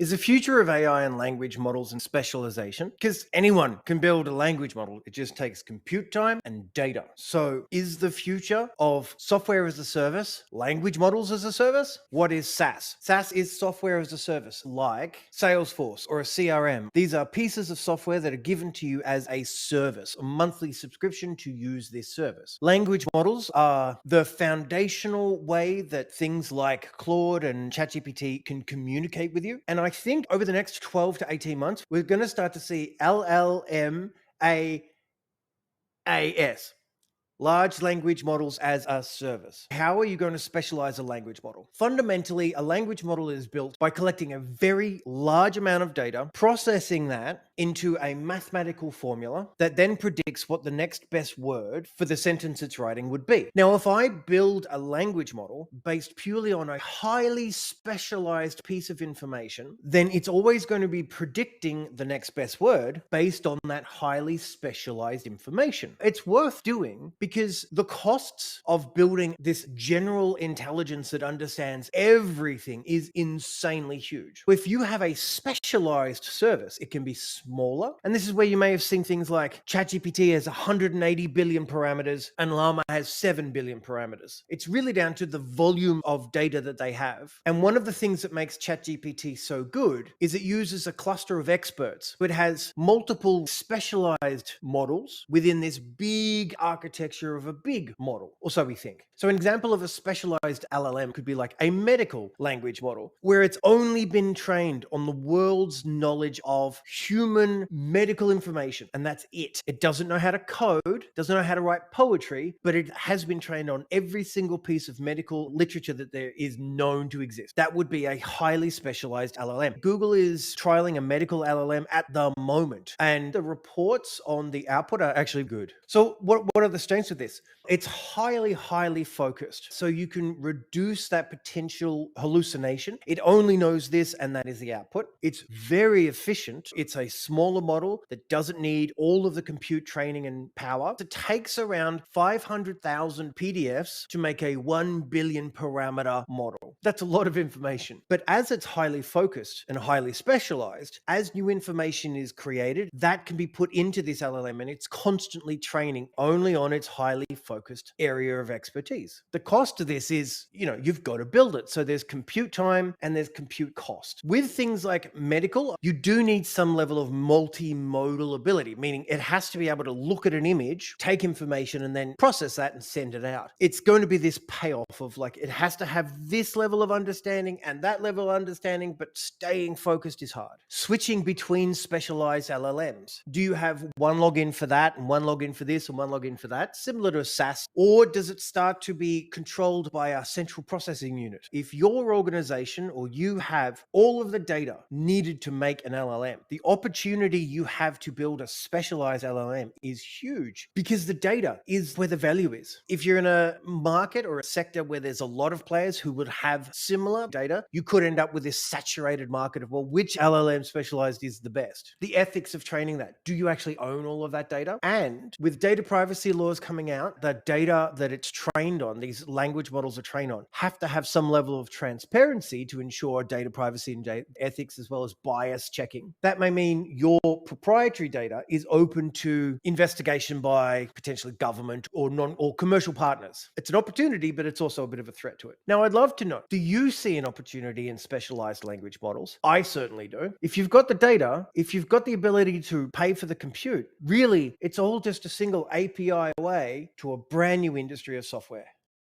Is the future of AI and language models and specialization? Because anyone can build a language model. It just takes compute time and data. So is the future of software as a service language models as a service? What is SaaS? SaaS is software as a service, like Salesforce or a CRM. These are pieces of software that are given to you as a service, a monthly subscription to use this service. Language models are the foundational way that things like Claude and ChatGPT can communicate with you. And I think over the next 12 to 18 months, we're going to start to see LLMAS, large language models as a service. How are you going to specialize a language model? Fundamentally, a language model is built by collecting a very large amount of data, processing that into a mathematical formula that then predicts what the next best word for the sentence it's writing would be. Now, if I build a language model based purely on a highly specialized piece of information, then it's always going to be predicting the next best word based on that highly specialized information. It's worth doing because the costs of building this general intelligence that understands everything is insanely huge. If you have a specialized service, it can be smaller. And this is where you may have seen things like ChatGPT has 180 billion parameters and Llama has 7 billion parameters. It's really down to the volume of data that they have. And one of the things that makes ChatGPT so good is it uses a cluster of experts. It has multiple specialized models within this big architecture of a big model, or so we think. So an example of a specialized LLM could be like a medical language model, where it's only been trained on the world's knowledge of human medical information, and that's it. It doesn't know how to code, doesn't know how to write poetry, but it has been trained on every single piece of medical literature that there is known to exist. That would be a highly specialized LLM. Google is trialing a medical LLM at the moment, and the reports on the output are actually good. So what are the strengths of this? It's highly focused, so you can reduce that potential hallucination. It only knows this, and that is the output. It's very efficient. It's a smaller model that doesn't need all of the compute training and power. It takes around 500,000 PDFs to make a 1 billion parameter model. That's a lot of information. But as it's highly focused and highly specialized, as new information is created, that can be put into this LLM, and it's constantly training only on its highly focused area of expertise. The cost of this is, you've got to build it. So there's compute time and there's compute cost. With things like medical, you do need some level of multimodal ability, meaning it has to be able to look at an image, take information, and then process that and send it out. It's going to be this payoff of it has to have this level of understanding and that level of understanding, but staying focused is hard. Switching between specialized LLMs. Do you have one login for that and one login for this and one login for that, similar to a SaaS, or does it start to be controlled by a central processing unit? If your organization or you have all of the data needed to make an LLM, the opportunity you have to build a specialized LLM is huge because the data is where the value is. If you're in a market or a sector where there's a lot of players who would have similar data, you could end up with this saturated market of, which LLM specialized is the best? The ethics of training that. Do you actually own all of that data? And with data privacy laws coming out, the data that it's trained on, these language models are trained on, have to have some level of transparency to ensure data privacy and ethics, as well as bias checking. That may mean your proprietary data is open to investigation by potentially government or commercial partners. It's an opportunity, but it's also a bit of a threat to it. Now, I'd love to know, do you see an opportunity in specialized language models? I certainly do. If you've got the data, if you've got the ability to pay for the compute, really, it's all just a single API away to a brand new industry of software.